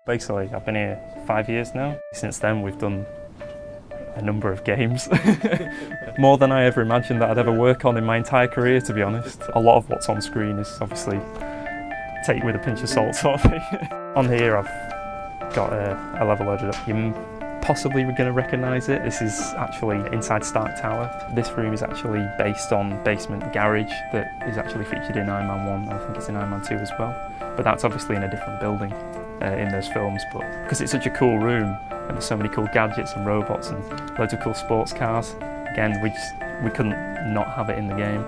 Basically, I've been here 5 years now. Since then, we've done a number of games. More than I ever imagined that I'd ever work on in my entire career, to be honest. A lot of what's on screen is obviously take it with a pinch of salt sort of thing. On here, I've got a level loaded up. You're possibly going to recognise it. This is actually inside Stark Tower. This room is actually based on basement garage that is actually featured in Iron Man 1. I think it's in Iron Man 2 as well. But that's obviously in a different building in those films. But because it's such a cool room and there's so many cool gadgets and robots and loads of cool sports cars, again, we couldn't not have it in the game.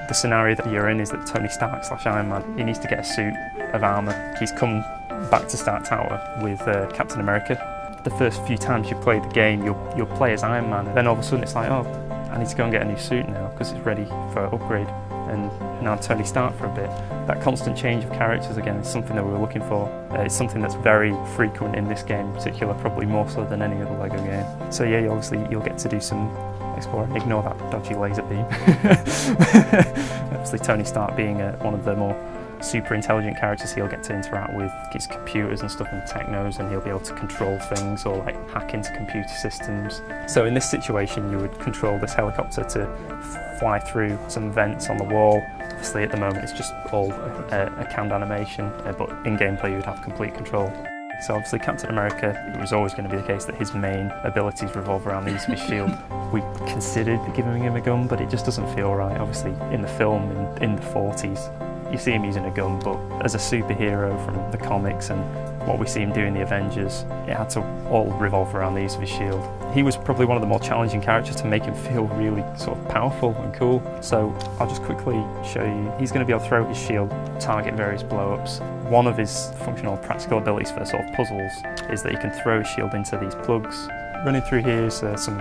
The scenario that you're in is that Tony Stark / Iron Man, he needs to get a suit of armour. He's come back to Stark Tower with Captain America. The first few times you play the game, you'll play as Iron Man. Then all of a sudden it's like, oh, I need to go and get a new suit now because it's ready for upgrade. And now I'm Tony Stark for a bit. That constant change of characters again is something that we were looking for. It's something that's very frequent in this game in particular, probably more so than any other LEGO game. So yeah, obviously you'll get to do some exploring. Ignore that dodgy laser beam. Obviously Tony Stark being one of the more super intelligent characters, he'll get to interact with his computers and stuff and technos, and he'll be able to control things or like hack into computer systems. So in this situation you would control this helicopter to fly through some vents on the wall. Obviously at the moment it's just all a canned animation, but in gameplay you would have complete control. So obviously Captain America, it was always going to be the case that his main abilities revolve around the use of his shield. We considered giving him a gun, but it just doesn't feel right. Obviously in the film in the 40s, you see him using a gun, but as a superhero from the comics and what we see him do in the Avengers, it had to all revolve around the use of his shield. He was probably one of the more challenging characters to make him feel really sort of powerful and cool. So I'll just quickly show you. He's going to be able to throw his shield, target various blow-ups. One of his functional practical abilities for sort of puzzles is that he can throw his shield into these plugs. Running through here is some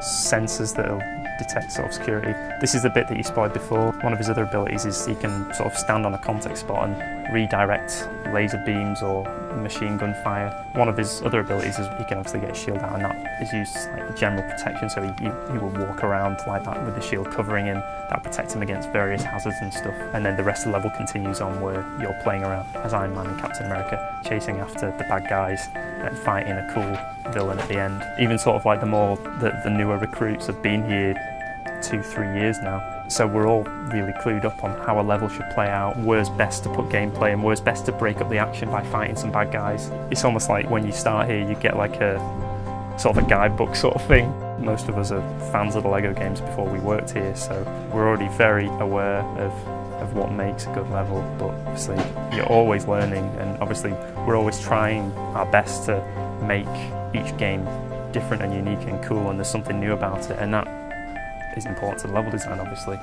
sensors that'll detect sort of security. This is the bit that you spotted before. One of his other abilities is he can sort of stand on a contact spot and redirect laser beams or machine gun fire. One of his other abilities is he can obviously get his shield out, and that is used as like general protection, so he will walk around like that with the shield covering him. That protects him against various hazards and stuff. And then the rest of the level continues on where you're playing around as Iron Man and Captain America, chasing after the bad guys and fighting a cool villain at the end. Even sort of like the newer recruits have been here 2-3 years now. So we're all really clued up on how a level should play out, where's best to put gameplay and where's best to break up the action by fighting some bad guys. It's almost like when you start here you get like a sort of a guidebook sort of thing. Most of us are fans of the LEGO games before we worked here, so we're already very aware of what makes a good level, but obviously you're always learning, and obviously we're always trying our best to make each game different and unique and cool, and there's something new about it, and that is important to the level design obviously.